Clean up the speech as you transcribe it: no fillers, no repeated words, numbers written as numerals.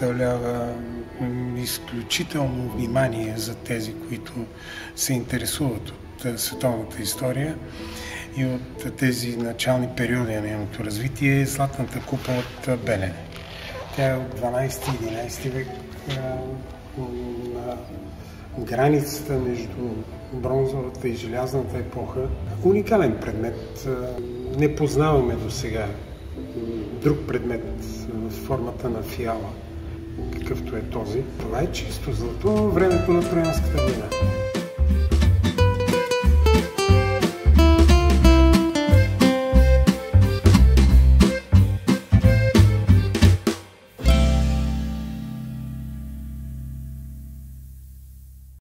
представлява изключително внимание за тези, които се интересуват от световната история и от тези начални периоди на нейното развитие е Златната купа от Белене. Тя е от 12-11 век, на границата между бронзовата и желязната епоха. Уникален предмет. Не познаваме до сега друг предмет в формата на фиала, какъвто е този. Това е чисто злато във времето на Троянската война.